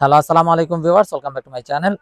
Hello, আসসালামু আলাইকুম viewers, welcome back to my channel.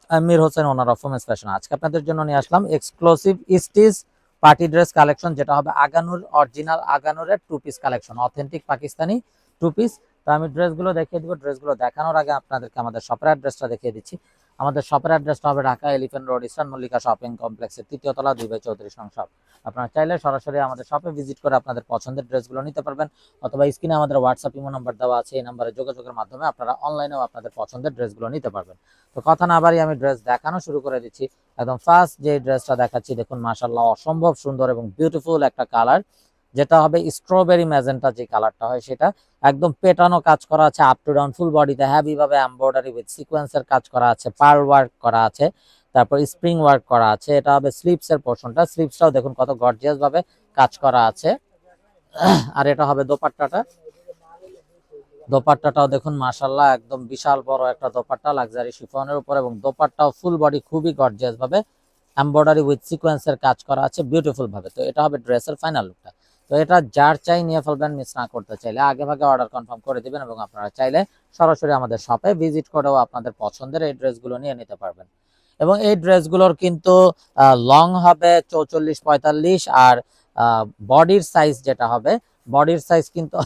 আমি Mir Hossain, owner of women's fashion. আজকে আপনাদের জন্য নিয়ে আসলাম exclusive stitch party dress collection, যেটা হবে আগানুর অরিজিনাল আগানুরের two piece collection, authentic Pakistani two piece. তো আমি ড্রেসগুলো দেখিয়ে দিব। ড্রেসগুলো দেখানোর আগে আপনাদেরকে আমাদের শপের অ্যাড্রেসটা দেখিয়ে দিচ্ছি। আমাদের শপের অ্যাড্রেসটা হবে Dhaka elephant road, eastern Mallika shopping কমপ্লেক্সের ৩য় তলা, 2/34 নং শপ। আপনারা চাইলে সরাসরি আমাদের শপে ভিজিট করে আপনাদের পছন্দের ড্রেসগুলো নিতে পারবেন, অথবা স্ক্রিনে আমাদের হোয়াটসঅ্যাপ ইমো নাম্বার দেওয়া আছে। এই নাম্বারে যোগাযোগের মাধ্যমে আপনারা অনলাইনেও আপনাদের পছন্দের ড্রেসগুলো নিতে পারবেন। তো কথা না বাড়িয়ে আমি ড্রেস দেখানো শুরু করে দিচ্ছি। একদম ফার্স্ট যে ড্রেসটা দেখাচ্ছি, দেখুন মাশাআল্লাহ অসম্ভব সুন্দর এবং বিউটিফুল একটা কালার, যেটা হবে স্ট্রবেরি ম্যাজেন্টা। যে কালারটা হয় সেটা একদম পেটানো কাজ করা আছে, আপ টু ডাউন ফুল বডিতে হেভি ভাবে এমব্রয়ডারি উইথ সিকোয়েন্সের কাজ করা আছে, পার্ল ওয়ার্ক করা আছে, তারপর স্প্রিং ওয়ার্ক করা আছে। এটা হবে স্লিভস এর পোর্শনটা। স্লিভসটাও দেখুন কত গর্জিয়াস ভাবে কাজ করা আছে। আর এটা হবে দোপাট্টাটা। দোপাট্টাটাও দেখুন মাশাআল্লাহ একদম বিশাল বড় একটা দোপাট্টা, লাক্সারি শিফনের উপর, এবং দোপাট্টাও ফুল বডি খুবই গর্জিয়াস ভাবে এমব্রয়ডারি উইথ সিকোয়েন্সের কাজ করা আছে বিউটিফুল ভাবে। তো এটা হবে ড্রেসের ফাইনাল লুকটা। তো এটা যার চাই নিয়ে ফেলবেন, মিস না করতে চাইলে আগে ভাগে অর্ডার কনফার্ম করে দিবেন, এবং আপনারা চাইলে সরাসরি আমাদের শপে ভিজিট করেও আপনাদের পছন্দের এই ড্রেসগুলো নিয়ে নিতে পারবেন। এবং এই ড্রেসগুলোর কিন্তু লং হবে 44-45, আর বডির সাইজ যেটা হবে, বডির সাইজ কিন্তু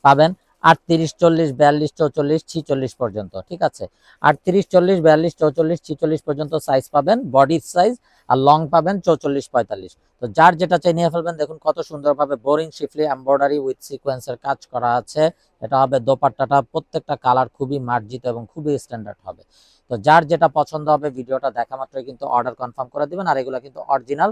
পাবেন 38, 40, 42, 44, 46 পর্যন্ত। ঠিক আছে, 38, 40, 42, 43, 46 পর্যন্ত সাইজ পাবেন বডির সাইজ, আর লং পাবেন 44-45। তো যার যেটা চাই নিয়ে ফেলবেন। দেখুন কত সুন্দরভাবে বোরিং শিফলি এমব্রয়ডারি উইথ সিকোয়েন্সের কাজ করা আছে। এটা হবে দোপাট্টাটা। প্রত্যেকটা কালার খুবই মার্জিত এবং খুবই স্ট্যান্ডার্ড হবে। তো যার যেটা পছন্দ হবে ভিডিওটা দেখা মাত্রই কিন্তু অর্ডার কনফার্ম করে দিবেন। আর এগুলো কিন্তু অরিজিনাল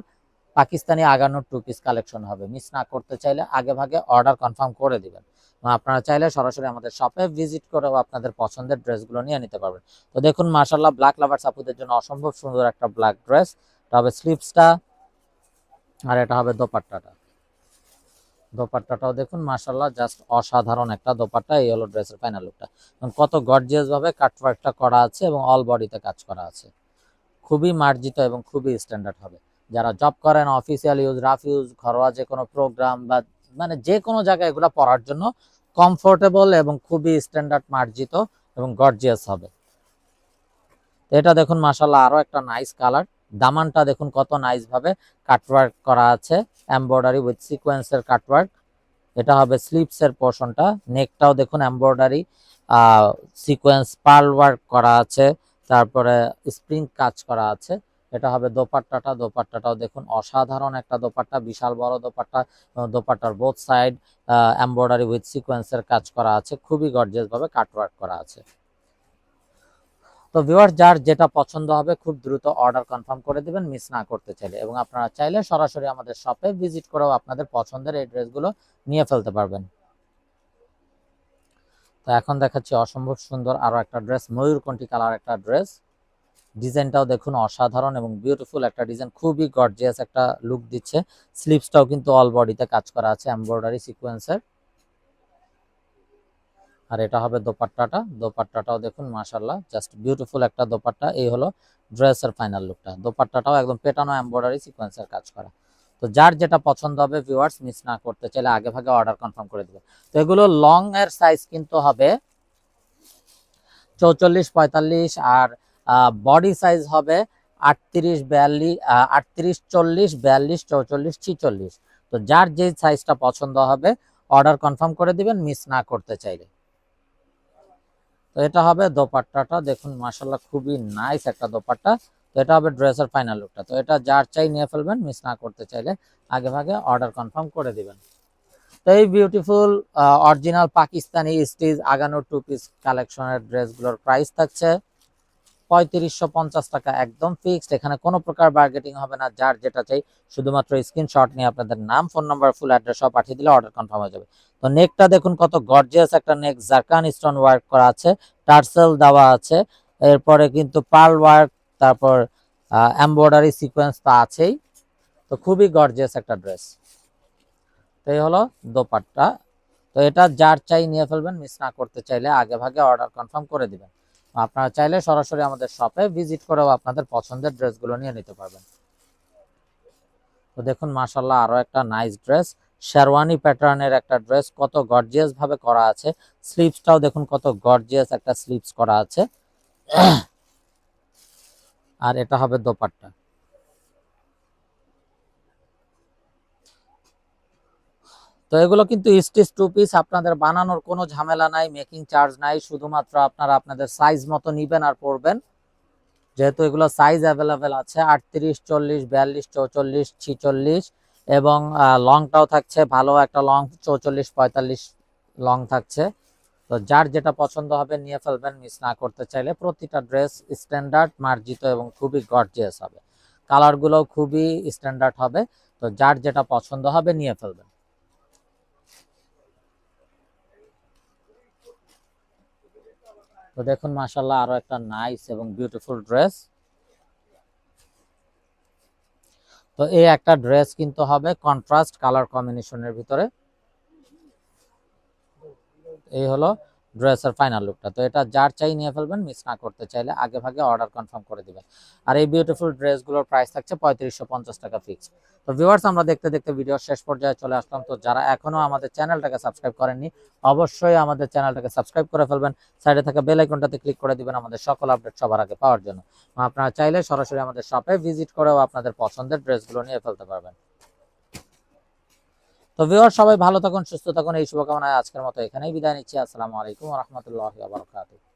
পাকিস্তানি আগানোর টু পিস কালেকশন হবে। মিস না করতে চাইলে আগে ভাগে অর্ডার কনফার্ম করে দিবেন। আপনারা চাইলে সরাসরি আমাদের শপে ভিজিট করেও আপনাদের পছন্দের ড্রেসগুলো নিয়ে নিতে পারবেন। তো দেখুন মাশাআল্লাহ ব্ল্যাক লাভার্স আপুদের জন্য অসম্ভব সুন্দর একটা ব্ল্যাক ড্রেস। এটা হবে স্লিভসটা, আর এটা হবে দোপাট্টাটা। দোপাট্টাটাও দেখুন মাশাআল্লাহ জাস্ট অসাধারণ একটা দোপাট্টা। এই হলো ড্রেসের ফাইনাল লুকটা। কত গর্জিয়াস ভাবে কাটওয়ার্কটা করা আছে এবং অল বডিতে কাজ করা আছে। খুবই মার্জিত এবং খুবই স্ট্যান্ডার্ড হবে। যারা জব করেন, অফিসিয়াল ইউজ, রাফ ইউজ, ঘরোয়া যে কোনো প্রোগ্রাম বা মানে যে কোনো জায়গায় এগুলো পরার জন্য কমফোর্টেবল এবং খুবই স্ট্যান্ডার্ড মার্জিত এবং গর্জিয়াস হবে। এটা দেখুন মাশাআল্লাহ আরো একটা নাইস কালার। দামানটা দেখুন কত নাইস ভাবে কাটওয়ার্ক করা আছে, এমব্রয়ডারি উইথ সিকোয়েন্সের কাটওয়ার্ক। এটা হবে স্লিভস এর পোর্শনটা। নেকটাও দেখুন এমব্রয়ডারি সিকোয়েন্স পার্ল ওয়ার্ক করা আছে, তারপরে স্প্রিং কাজ করা আছে। এটা হবে দোপাট্টাটা। দোপাট্টাটাও দেখুন অসাধারণ একটা দোপাট্টা, বিশাল বড় দোপাট্টা। দোপাট্টার বোথ সাইড এমব্রয়ডারি উইথ সিকোয়েন্সের কাজ করা আছে, খুবই গর্জিয়াস ভাবে কাটওয়ার্ক করা আছে। তো ভিউয়ার যার যেটা পছন্দ হবে খুব দ্রুত অর্ডার কনফার্ম করে দিবেন, মিস না করতে চাইলে। এবং আপনারা চাইলে সরাসরি আমাদের শপে ভিজিট করেও আপনাদের পছন্দের এই ড্রেসগুলো নিয়ে ফেলতে পারবেন। তো এখন দেখাচ্ছি অসম্ভব সুন্দর আরো একটা ড্রেস, ময়ূরকণ্ঠী কালার একটা ড্রেস। ডিজাইনটাও দেখুন অসাধারণ এবং বিউটিফুল একটা ডিজাইন, খুবই গর্জিয়াস একটা লুক দিচ্ছে। স্লিভসটাও কিন্তু অল বডিতে কাজ করা আছে এমব্রয়ডারি সিকোয়েন্সের। আর এটা হবে দোপাট্টাটা। দোপাট্টাটাও দেখুন মাশাআল্লাহ জাস্ট বিউটিফুল একটা দোপাট্টা। এই হলো ড্রেসের ফাইনাল লুকটা। দোপাট্টাটাও একদম পেটানো এমব্রয়ডারি সিকোয়েন্সের কাজ করা। তো যার যেটা পছন্দ হবে ভিউয়ার্স, মিস না করতে চাইলে আগে ভাগে অর্ডার কনফার্ম করে দিবে। তো এগুলো লং এর সাইজ কিন্তু হবে 44-45, আর বডি সাইজ হবে 38-42, 38-40-42, 44-44, 46। তো যার যে সাইজটা পছন্দ হবে অর্ডার কনফার্ম করে দিবেন, মিস না করতে চাইলে। তো এটা হবে দোপাট্টাটা। দেখুন মাশাআল্লাহ খুবই নাইস একটা দোপাট্টা। তো এটা হবে ড্রেসের ফাইনাল লুকটা। তো এটা যার চাই নিয়ে ফেলবেন, মিস না করতে চাইলে আগে ভাগে অর্ডার কনফার্ম করে দিবেন। তো এই বিউটিফুল অরিজিনাল পাকিস্তানি স্টিচ আগানোর টু পিস কালেকশনের ড্রেসগুলোর প্রাইস থাকছে 3550 টাকা, একদম ফিক্সড। এখানে কোনো প্রকার বার্গেটিং হবে না। যার যেটা চাই শুধুমাত্র স্ক্রিনশট নিয়ে আপনাদের নাম, ফোন নাম্বার, ফুল অ্যাড্রেস সব পাঠিয়ে দিলে অর্ডার কনফার্ম হয়ে যাবে। তো নেকটা দেখুন কত গর্জিয়াস একটা নেক, জারকান স্টোন ওয়ার্ক করা আছে, টার্সেল দেওয়া আছে, এরপরে কিন্তু পার্ল ওয়ার্ক, তারপর এমব্রয়ডারি সিকোয়েন্স তো আছেই। তো খুবই গর্জিয়াস একটা ড্রেস। তো এই হলো দোপাট্টা। তো এটা যার চাই নিয়ে ফেলবেন, মিস না করতে চাইলে আগে ভাগে অর্ডার কনফার্ম করে দিবেন। আপনারা চাইলে সরাসরি আমাদের শপে ভিজিট করেও আপনাদের পছন্দের ড্রেসগুলো নিয়ে নিতে পারবেন। তো দেখুন মাশাআল্লাহ আরো একটা নাইস ড্রেস। শেরওয়ানি প্যাটার্নের একটা ড্রেস, কত গর্জিয়াস ভাবে করা আছে। স্লিভসটাও দেখুন কত গর্জিয়াস একটা স্লিভস করা আছে। আর এটা হবে দোপাট্টা। তো এগুলো কিন্তু স্টিচ টু পিস, আপনাদের বানানোর কোনো ঝামেলা নাই, মেকিং চার্জ নাই, শুধুমাত্র আপনারা আপনাদের সাইজ মতো নিবেন আর পরবেন। যেহেতু এগুলো সাইজ অ্যাভেলেবেল আছে 38, 40, 42, 44, 46 এবং লংটাও থাকছে ভালো একটা লং 44, 45 লং থাকছে। তো যার যেটা পছন্দ হবে নিয়ে ফেলবেন, মিস না করতে চাইলে। প্রতিটা ড্রেস স্ট্যান্ডার্ড মার্জিত এবং খুবই গর্জিয়াস হবে, কালারগুলো খুবই স্ট্যান্ডার্ড হবে। তো যার যেটা পছন্দ হবে নিয়ে ফেলবেন। তো দেখুন মাশাআল্লাহ আরো একটা নাইস এবং বিউটিফুল ড্রেস। তো এই একটা ড্রেস কিন্তু হবে কন্ট্রাস্ট কালার কম্বিনেশনের ভিতরে। এই হলো ড্রেসের ফাইনাল লুকটা। তো এটা যার চাই নিয়ে ফেলবেন, মিস না করতে চাইলে আগে ভাগে অর্ডার কনফার্ম করে দিবেন। আর এই বিউটিফুল ড্রেসগুলোর প্রাইস থাকছে 3550 টাকা ফিক্স। তো ভিউয়ার্স, আমরা দেখতে দেখতে ভিডিওর শেষ পর্যায়ে চলে আসলাম। তো যারা এখনো আমাদের চ্যানেলটাকে সাবস্ক্রাইব করেননি, অবশ্যই আমাদের চ্যানেলটাকে সাবস্ক্রাইব করে ফেলবেন। সাইডে থাকা বেল আইকনটাতে ক্লিক করে দিবেন আমাদের সকল আপডেট সবার আগে পাওয়ার জন্য। আপনারা চাইলে সরাসরি আমাদের শপে ভিজিট করেও আপনাদের পছন্দের ড্রেসগুলো নিয়ে ফেলতে পারবেন। তো ভিউয়ার, সবাই ভালো থাকুন, সুস্থ থাকুন, এই শুভকামনায় আজকের মতো এখানেই বিদায় নিচ্ছি। আসসালামু আলাইকুম ওয়া রাহমাতুল্লাহি ওয়া বারাকাতুহু।